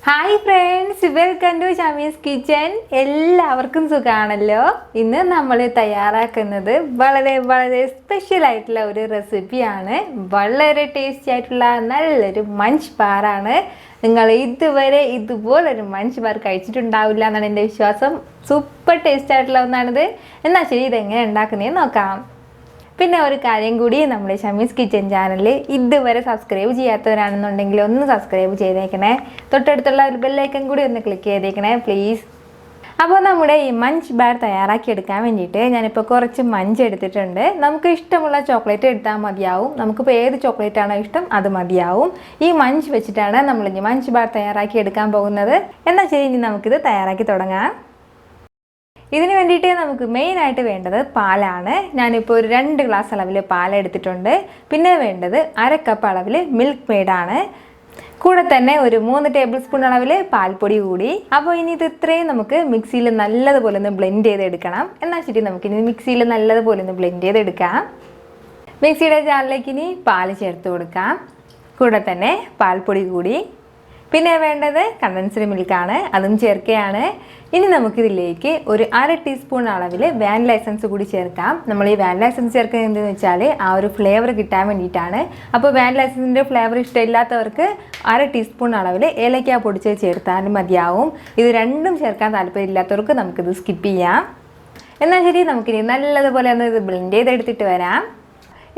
Hi friends, welcome to Shamee's kitchen. എല്ലാവർക്കും സുഖമാണല്ലോ. ഇന്ന് നമ്മൾ തയ്യാറാക്കുന്നത് വളരെ സ്പെഷ്യൽ ആയിട്ടുള്ള ഒരു റെസിപ്പിയാണ്. വളരെ ടേസ്റ്റി ആയിട്ടുള്ള നല്ലൊരു മഞ്ച് ബാറാണ്. നിങ്ങൾ ഇതുവരെ ഇതുപോലൊരു മഞ്ച് ബാർ കഴിച്ചിട്ടുണ്ടാവില്ല എന്നാണ് എൻ്റെ വിശ്വാസം. സൂപ്പർ ടേസ്റ്റ് ആയിട്ടുള്ള ഒന്നാണിത്. എന്നാൽ ശരി, ഇതെങ്ങനെ ഉണ്ടാക്കുന്നതെന്ന് നോക്കാം. പിന്നെ ഒരു കാര്യം കൂടി, നമ്മുടെ ഷമീസ് കിച്ചൻ ചാനൽ ഇതുവരെ സബ്സ്ക്രൈബ് ചെയ്യാത്തവരാണെന്നുണ്ടെങ്കിൽ ഒന്ന് സബ്സ്ക്രൈബ് ചെയ്തേക്കണേ. തൊട്ടടുത്തുള്ള ഒരു ബെല്ലൈക്കൺ കൂടി ഒന്ന് ക്ലിക്ക് ചെയ്തേക്കണേ പ്ലീസ്. അപ്പോൾ നമ്മുടെ ഈ മഞ്ച് ബാർ തയ്യാറാക്കിയെടുക്കാൻ വേണ്ടിയിട്ട് ഞാനിപ്പോൾ കുറച്ച് മഞ്ച് എടുത്തിട്ടുണ്ട്. നമുക്ക് ഇഷ്ടമുള്ള ചോക്ലേറ്റ് എടുത്താൽ മതിയാവും. നമുക്കിപ്പോൾ ഏത് ചോക്ലേറ്റ് ആണോ ഇഷ്ടം അത് മതിയാവും. ഈ മഞ്ച് വെച്ചിട്ടാണ് നമ്മൾ ഇനി മഞ്ച് ബാർ തയ്യാറാക്കി എടുക്കാൻ പോകുന്നത്. എന്നാൽ ശരി, ഇനി നമുക്കിത് തയ്യാറാക്കി തുടങ്ങാം. ഇതിന് വേണ്ടിയിട്ട് നമുക്ക് മെയിനായിട്ട് വേണ്ടത് പാലാണ്. ഞാനിപ്പോൾ ഒരു 2 ഗ്ലാസ് അളവിൽ പാലെടുത്തിട്ടുണ്ട്. പിന്നെ വേണ്ടത് 1/2 കപ്പ് അളവിൽ മിൽക്ക് മെയ്ഡാണ്. കൂടെ തന്നെ ഒരു 3 ടേബിൾ സ്പൂൺ അളവിൽ പാൽപ്പൊടി കൂടി. അപ്പോൾ ഇനി ഇത് ഇത്രയും നമുക്ക് മിക്സിയിൽ നല്ലതുപോലെ ഒന്ന് ബ്ലെൻഡ് ചെയ്തെടുക്കണം. എന്നാൽ ശരി, നമുക്കിനി മിക്സിയിൽ നല്ലതുപോലെ ഒന്ന് ബ്ലെൻഡ് ചെയ്തെടുക്കാം. മിക്സിയുടെ ജാറിലേക്ക് ഇനി പാൽ ചേർത്ത് കൊടുക്കാം. കൂടെ തന്നെ പാൽപ്പൊടി കൂടി. പിന്നെ വേണ്ടത് കണ്ടൻസ്ഡ് മിൽക്കാണ്, അതും ചേർക്കുകയാണ്. ഇനി നമുക്കിതിലേക്ക് ഒരു 1/2 ടീസ്പൂൺ അളവിൽ വാനില എസൻസ് കൂടി ചേർക്കാം. നമ്മൾ ഈ വാനില എസൻസ് ചേർക്കുന്നത് എന്തെന്ന് വെച്ചാൽ ആ ഒരു ഫ്ലേവർ കിട്ടാൻ വേണ്ടിയിട്ടാണ്. അപ്പോൾ വാനില എസൻസിൻ്റെ ഫ്ലേവർ ഇഷ്ടമില്ലാത്തവർക്ക് 1/2 ടീസ്പൂൺ അളവിൽ ഏലക്ക പൊടിച്ച് ചേർത്താലും മതിയാവും. ഇത് രണ്ടും ചേർക്കാൻ താല്പര്യമില്ലാത്തവർക്ക് നമുക്കിത് സ്കിപ്പ് ചെയ്യാം. എന്നാൽ ശരി, നമുക്കിനി നല്ലതുപോലെ ഒന്ന് ഇത് ബ്ലെൻഡ് ചെയ്തെടുത്തിട്ട് വരാം.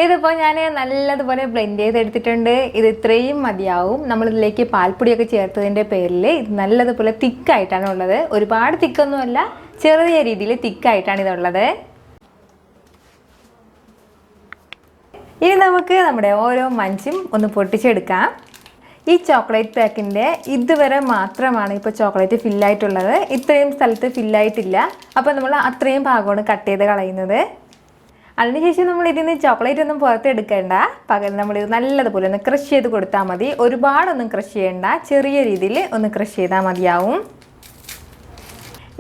ഇതിപ്പോൾ ഞാൻ നല്ലതുപോലെ ബ്ലെൻഡ് ചെയ്തെടുത്തിട്ടുണ്ട്. ഇത് ഇത്രയും മതിയാവും. നമ്മളിതിലേക്ക് പാൽപ്പൊടിയൊക്കെ ചേർത്തതിൻ്റെ പേരിൽ ഇത് നല്ലതുപോലെ തിക്കായിട്ടാണ് ഉള്ളത്. ഒരുപാട് തിക്കൊന്നുമല്ല, ചെറിയ രീതിയിൽ തിക്കായിട്ടാണ് ഇതുള്ളത്. ഇനി നമുക്ക് നമ്മുടെ ഓരോ മഞ്ചും ഒന്ന് പൊട്ടിച്ചെടുക്കാം. ഈ ചോക്ലേറ്റ് പാക്കിൻ്റെ ഇതുവരെ മാത്രമാണ് ഇപ്പോൾ ചോക്ലേറ്റ് ഫില്ലായിട്ടുള്ളത്. ഇത്രയും സ്ഥലത്ത് ഫില്ലായിട്ടില്ല. അപ്പോൾ നമ്മൾ അത്രയും ഭാഗമാണ് കട്ട് ചെയ്ത് കളയുന്നത്. അതിനുശേഷം നമ്മൾ ഇതിന് ചോക്ലേറ്റ് ഒന്നും പുറത്തെടുക്കേണ്ട. പകരം നമ്മളിത് നല്ലതുപോലെ ഒന്ന് ക്രഷ് ചെയ്ത് കൊടുത്താൽ മതി. ഒരുപാടൊന്നും ക്രഷ് ചെയ്യേണ്ട, ചെറിയ രീതിയിൽ ഒന്ന് ക്രഷ് ചെയ്താൽ മതിയാവും.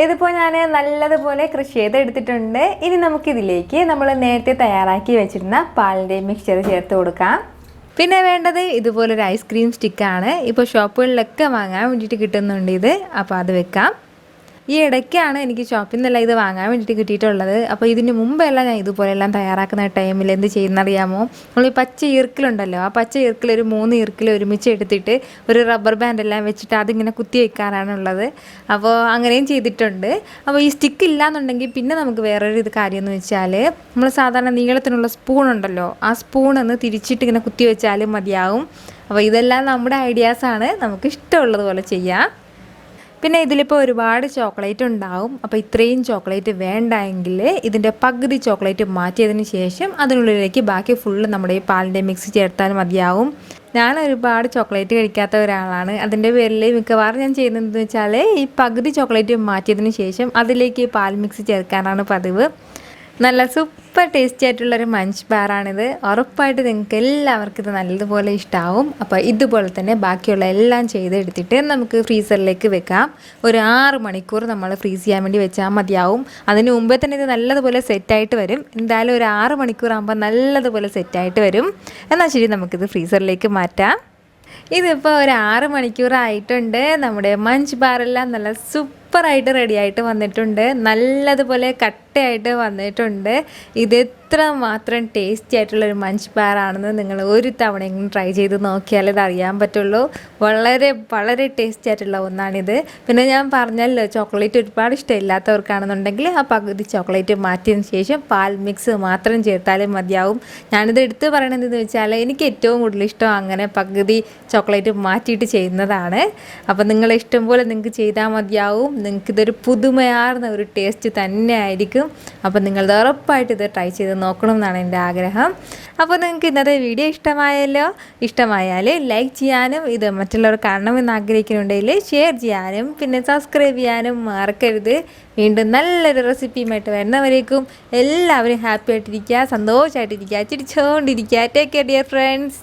ഇതിപ്പോൾ ഞാൻ നല്ലതുപോലെ ക്രഷ് ചെയ്തെടുത്തിട്ടുണ്ട്. ഇനി നമുക്കിതിലേക്ക് നമ്മൾ നേരത്തെ തയ്യാറാക്കി വെച്ചിരുന്ന പാലിൻ്റെ മിക്സ്ചർ ചേർത്ത് കൊടുക്കാം. പിന്നെ വേണ്ടത് ഇതുപോലൊരു ഐസ്ക്രീം സ്റ്റിക്കാണ്. ഇപ്പോൾ ഷോപ്പുകളിലൊക്കെ വാങ്ങാൻ വേണ്ടിയിട്ട് കിട്ടുന്നുണ്ട് ഇത്. അപ്പോൾ അത് വെക്കാം. ഈ ഇടയ്ക്കാണ് എനിക്ക് ഷോപ്പിൽ നിന്നല്ല ഇത് വാങ്ങാൻ വേണ്ടിയിട്ട് കിട്ടിയിട്ടുള്ളത്. അപ്പോൾ ഇതിന് മുമ്പെല്ലാം ഞാൻ ഇതുപോലെല്ലാം തയ്യാറാക്കുന്ന ടൈമിൽ എന്ത് ചെയ്യുന്നറിയാമോ, നമ്മൾ ഈ പച്ച ഈർക്കിലുണ്ടല്ലോ, ആ പച്ച ഈർക്കിൽ ഒരു 3 ഈർക്കിൽ ഒരുമിച്ച് എടുത്തിട്ട് ഒരു റബ്ബർ ബാൻഡ് എല്ലാം വെച്ചിട്ട് അതിങ്ങനെ കുത്തി വയ്ക്കാറാണുള്ളത്. അപ്പോൾ അങ്ങനെയും ചെയ്തിട്ടുണ്ട്. അപ്പോൾ ഈ സ്റ്റിക്ക് ഇല്ലയെന്നുണ്ടെങ്കിൽ പിന്നെ നമുക്ക് വേറൊരു ഇത് കാര്യം എന്ന് വെച്ചാൽ, നമ്മൾ സാധാരണ നീളത്തിനുള്ള സ്പൂൺ ഉണ്ടല്ലോ, ആ സ്പൂണൊന്ന് തിരിച്ചിട്ട് ഇങ്ങനെ കുത്തി വെച്ചാലും മതിയാവും. അപ്പോൾ ഇതെല്ലാം നമ്മുടെ ഐഡിയാസാണ്, നമുക്ക് ഇഷ്ടമുള്ളതുപോലെ ചെയ്യാം. പിന്നെ ഇതിലിപ്പോൾ ഒരുപാട് ചോക്ലേറ്റ് ഉണ്ടാവും. അപ്പോൾ ഇത്രയും ചോക്ലേറ്റ് വേണ്ടെങ്കിൽ ഇതിൻ്റെ പകുതി ചോക്ലേറ്റ് മാറ്റിയതിന് ശേഷം അതിനുള്ളിലേക്ക് ബാക്കി ഫുള്ള് നമ്മുടെ ഈ പാലിൻ്റെ മിക്സ് ചേർത്താൽ മതിയാവും. ഞാൻ ഒരുപാട് ചോക്ലേറ്റ് കഴിക്കാത്ത ഒരാളാണ്. അതിൻ്റെ പേരിൽ മിക്കവാറും ഞാൻ ചെയ്യുന്നതെന്ന് വെച്ചാൽ ഈ പകുതി ചോക്ലേറ്റ് മാറ്റിയതിന് ശേഷം അതിലേക്ക് പാൽ മിക്സ് ചേർക്കാനാണ് പതിവ്. നല്ല സൂപ്പർ ടേസ്റ്റി ആയിട്ടുള്ളൊരു മഞ്ച് ബാറാണിത്. ഉറപ്പായിട്ട് നിങ്ങൾക്ക് എല്ലാവർക്കും ഇത് നല്ലതുപോലെ ഇഷ്ടമാവും. അപ്പോൾ ഇതുപോലെ തന്നെ ബാക്കിയുള്ള എല്ലാം ചെയ്തെടുത്തിട്ട് നമുക്ക് ഫ്രീസറിലേക്ക് വെക്കാം. ഒരു 6 മണിക്കൂർ നമ്മൾ ഫ്രീസ് ചെയ്യാൻ വേണ്ടി വെച്ചാൽ മതിയാവും. അതിന് മുമ്പേ തന്നെ ഇത് നല്ലതുപോലെ സെറ്റായിട്ട് വരും. എന്തായാലും ഒരു 6 മണിക്കൂർ ആകുമ്പോൾ നല്ലതുപോലെ സെറ്റായിട്ട് വരും. എന്നാൽ ശരി, നമുക്കിത് ഫ്രീസറിലേക്ക് മാറ്റാം. ഇതിപ്പോൾ ഒരു 6 മണിക്കൂറായിട്ടുണ്ട്. നമ്മുടെ മഞ്ച് ബാറെല്ലാം നല്ല സൂപ്പറായിട്ട് റെഡിയായിട്ട് വന്നിട്ടുണ്ട്. നല്ലതുപോലെ കട്ടയായിട്ട് വന്നിട്ടുണ്ട്. ഇത് എത്ര മാത്രം ടേസ്റ്റി ആയിട്ടുള്ളൊരു മഞ്ച് ബാറാണെന്ന് നിങ്ങൾ ഒരു തവണയെങ്കിലും ട്രൈ ചെയ്ത് നോക്കിയാൽ ഇത് അറിയാൻ പറ്റുള്ളൂ. വളരെ ടേസ്റ്റി ആയിട്ടുള്ള ഒന്നാണിത്. പിന്നെ ഞാൻ പറഞ്ഞല്ലോ, ചോക്ലേറ്റ് ഒരുപാട് ഇഷ്ടമില്ലാത്തവർക്കാണെന്നുണ്ടെങ്കിൽ ആ പകുതി ചോക്ലേറ്റ് മാറ്റിയതിന് ശേഷം പാൽ മിക്സ് മാത്രം ചേർത്താലും മതിയാവും. ഞാനിത് എടുത്ത് പറയണത് എന്ന് വെച്ചാൽ എനിക്ക് ഏറ്റവും കൂടുതൽ ഇഷ്ടം അങ്ങനെ പകുതി ചോക്ലേറ്റ് മാറ്റിയിട്ട് ചെയ്യുന്നതാണ്. അപ്പോൾ നിങ്ങളെ ഇഷ്ടം പോലെ നിങ്ങൾക്ക് ചെയ്താൽ മതിയാവും. നിങ്ങൾക്കിതൊരു പുതുമയാർന്ന ഒരു ടേസ്റ്റ് തന്നെ ആയിരിക്കും. അപ്പോൾ നിങ്ങൾ ഉറപ്പായിട്ട് ഇത് ട്രൈ ചെയ്ത് നോക്കണം എന്നാണ് എൻ്റെ ആഗ്രഹം. അപ്പോൾ നിങ്ങൾക്ക് ഇന്നത്തെ വീഡിയോ ഇഷ്ടമായാൽ ലൈക്ക് ചെയ്യാനും ഇത് മറ്റുള്ളവർ കാണണമെന്ന് ആഗ്രഹിക്കുന്നുണ്ടെങ്കിൽ ഷെയർ ചെയ്യാനും പിന്നെ സബ്സ്ക്രൈബ് ചെയ്യാനും മറക്കരുത്. വീണ്ടും നല്ലൊരു റെസിപ്പിയുമായിട്ട് വരുന്നവരേക്കും എല്ലാവരും ഹാപ്പി ആയിട്ടിരിക്കുക, സന്തോഷമായിട്ടിരിക്കുക, ചിരിച്ചുകൊണ്ടിരിക്കുക. Take care dear friends.